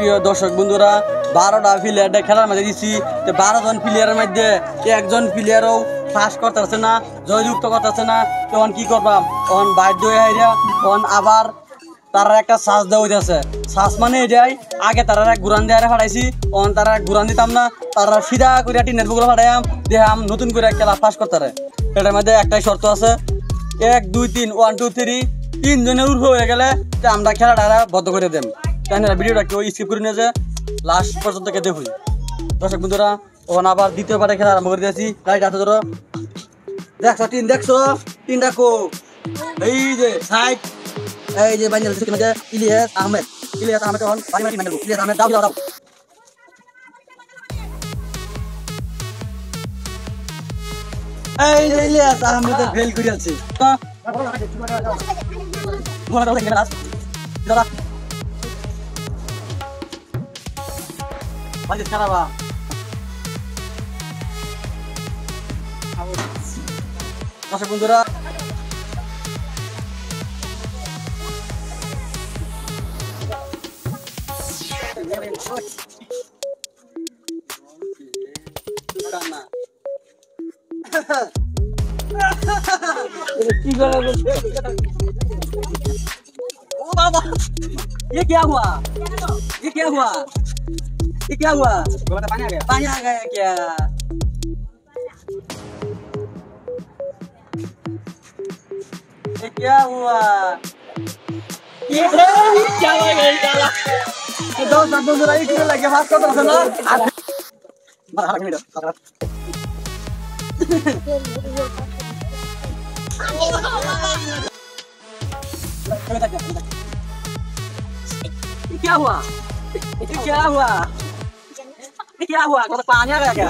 প্রিয় দর্শক বন্ধুরা 12টা প্লেয়ারটা খেলার মধ্যে দিচ্ছি। 12 জন প্লেয়ারের মধ্যে একজন প্লেয়ারও ফাঁস করতেছে না, জয়যুক্ত করতেছে না। তখন কি করবাম? তখন বাধ্য হয়ে তখন আবার তারা একটা শ্বাস দেওয়া হইতেছে। শ্বাস মানে এটাই, আগে তারা গুরান দিয়ে ফাটাইছি, তখন তারা গুরান দিতাম না, তারা সিধা করে টিনের বুকগুলো ফাটাইয়াম দেহাম নতুন করে খেলা ফাঁস করতে। এটার মধ্যে একটাই শর্ত আছে, 1 2 3 1 2 3 3 জনের উর্ফ হয়ে গেলে আমরা খেলাটা বদ্ধ করে দেব। তাই না? ভিডিওটা কেউ স্কিপ করে নিয়ে যে লাস্ট পর্যন্ত দেখুন। দর্শক বন্ধুরা ওখানে আবার দ্বিতীয়বারে খেলা আরম্ভ করে দিয়েছি। গাড়ি হাতে ধরো, দেখছো টিন রাখো, এই যে সাইড, এই যে বানিয়ে ইলিয়াস আহমেদ তখন বাড়ি মাটি মাইনাল ইলিয়াস আহমেদ দাও এই যে ইলিয়াস আহমেদের ফেল করে আছে। দর্শক বন্ধুরা ओ बाबा ये क्या हुआ? ये क्या हुआ? पानी आ गया क्या? ये क्या हुआ? ये क्या हुआ? दो सब जरा एक लगे हाथ को तो ना मार मिनट क्या हुआ? कौन पानी आ गया क्या?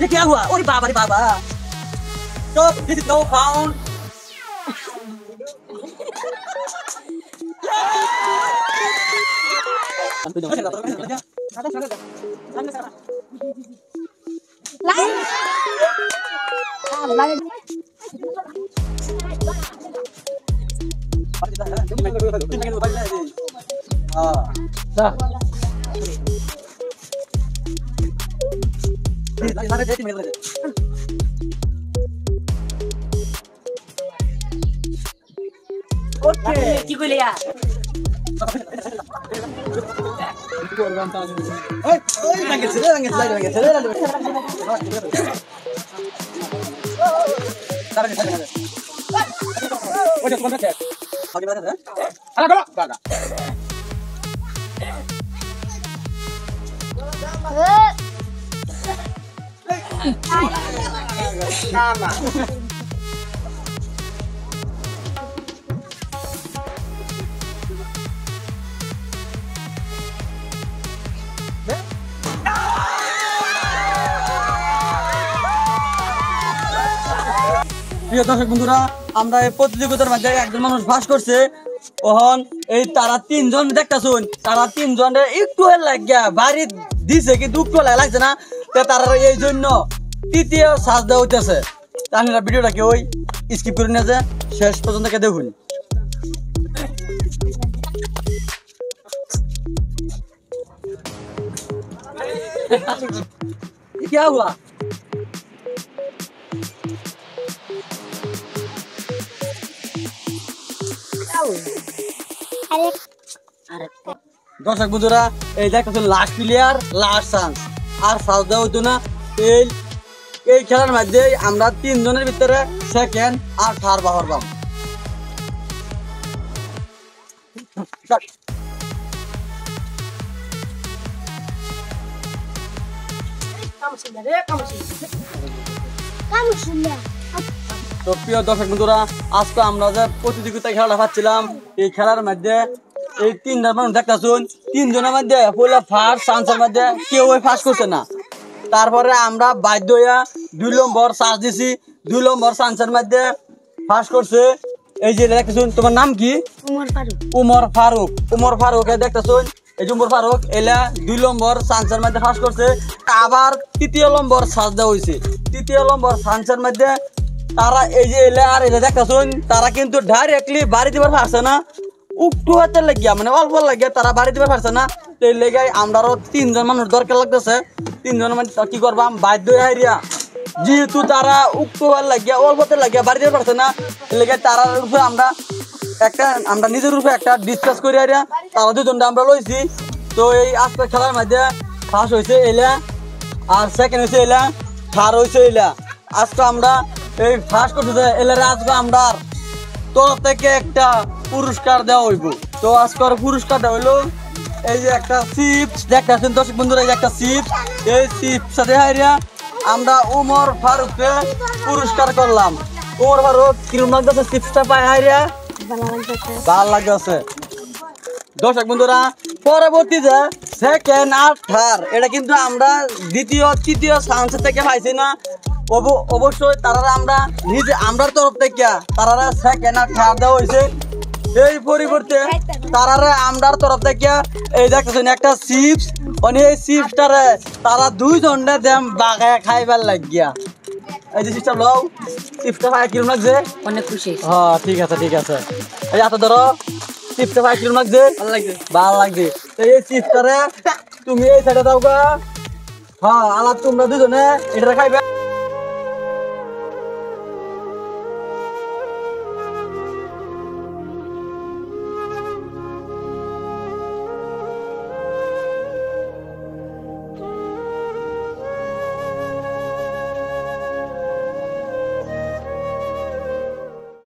ये क्या हुआ? अरे बाबा stop, this is no foul. Okay কি কইলে ইয়া ওই রাঙ্গেছে ওটা কোন আছে আগে বাজে আরে গলো গাড়া না প্রিয় দর্শক বন্ধুরা আমরা এই প্রতিযোগিতার মধ্যে একজন মানুষ ফাঁস করছে। ওহন এই তারা 3 জন দেখতেছুন, তারা 3 জনের একটু লাগিয়া বাড়ি দিছে কিন্তু একটু লাগছে না, তারা এই জন্য তৃতীয় সাজ দেওয়া হইতেছে। আপনারা ভিডিওটা কেউ স্কিপ করে নিয়ে যে শেষ পর্যন্ত দেখুন। क्या हुआ? দর্শক বন্ধুরা এই দেখতেছেন লাস্ট প্লেয়ার লাস্ট চান্স, আর ফাউল দেওয়া হইতো না। এই খেলার মধ্যে আমরা 3 জনের ভিতরে সেকেন্ড আর থার্ড বাহরবাম। তো প্রিয় দর্শক বন্ধুরা আজকে আমরা যে প্রতিযোগিতা খেলাটা পাচ্ছিলাম, এই খেলার মধ্যে এই 3 জন মানুষ দেখতেছুন, 3 জনের মধ্যে পয়লা ফার্স্ট চান্সের মধ্যে কেউ ফার্স্ট করছে না। তারপরে আমরা বাধ্য হইয়া 2 নম্বর চান্স দিছি, 2 নম্বর চান্সের মধ্যে ফার্স্ট করছে এই যে দেখতেছুন। তোমার নাম কি? উমর ফারুক দেখতেছুন, এই যে উমর ফারুক এলা 2 নম্বর চান্সের মধ্যে ফার্স্ট করছে। আবার তৃতীয় নম্বর চান্স দেওয়া হয়েছে, তৃতীয় নম্বর চান্সের মধ্যে তারা এই যে এলে আর এলে দেখতেছুন তারা কিন্তু ডাইরেক্টলি বাড়ি দিবার পারছে না একটু হাতে লাগিয়া মানে অল্প লাগিয়া তারা বাড়ি দিবার পারছে না তো এই লেগে আমরাও 3 জন মানুষ দরকার লাগতেছে 3 জন মানে কি করবাম বাধ্য হাইরিয়া যেহেতু তারা উক্ত লাগিয়া অল্পতে লাগিয়া বাড়ি দিতে পারছে না এই লেগে তারার উপরে আমরা নিজের উপরে একটা ডিসকাস করি হাইরিয়া তারা দুজনটা আমরা লইছি তো এই আজকে খেলার মধ্যে ফার্স্ট হয়েছে এলা আর সেকেন্ড হয়েছে এলা থার্ড হয়েছে এলা আজকে আমরা এই ফার্স্ট করতেছে এলারে আজকে আমরা তরফ থেকে একটা পুরস্কার দেওয়া হইব তো আজকের পুরস্কার দেওয়া হইলো এই যে একটা চিপস দেখতেছেন দর্শক বন্ধুরা এই যে একটা চিপস এই চিপস সাথে হাইরিয়া আমরা উমর ফারুককে পুরস্কার করলাম উমর ফারুক কিরম লাগতেছে চিপসটা পায় হাইরিয়া ভালো লাগতেছে দর্শক বন্ধুরা পরবর্তীতে সেকেন্ড আর থার্ড এটা কিন্তু আমরা দ্বিতীয় তৃতীয় চান্স থেকে পাইছি না অবশ্যই তারা আমরা তরফ থেকে তারা সেকেন্ড আর থার্ড দেওয়া হয়েছে এই পরিবর্তে তারা আমরার তরফ থেকে এই দেখতেছেন একটা চিপস মানে এই চিপসটারে তারা 2 জনে দেম বাগায় খাইবার লাগিয়া এই যে চিপসটা লও চিপসটা খাই কিরম লাগছে অনেক খুশি হ্যাঁ ঠিক আছে এই হাতে ধরো চিপসটা খাই কিরম লাগছে ভালো লাগছে তো এই চিপসটারে তুমি এই সাইডে দাও গা হ্যাঁ আলাদা তোমরা 2 জনে এটা খাইবে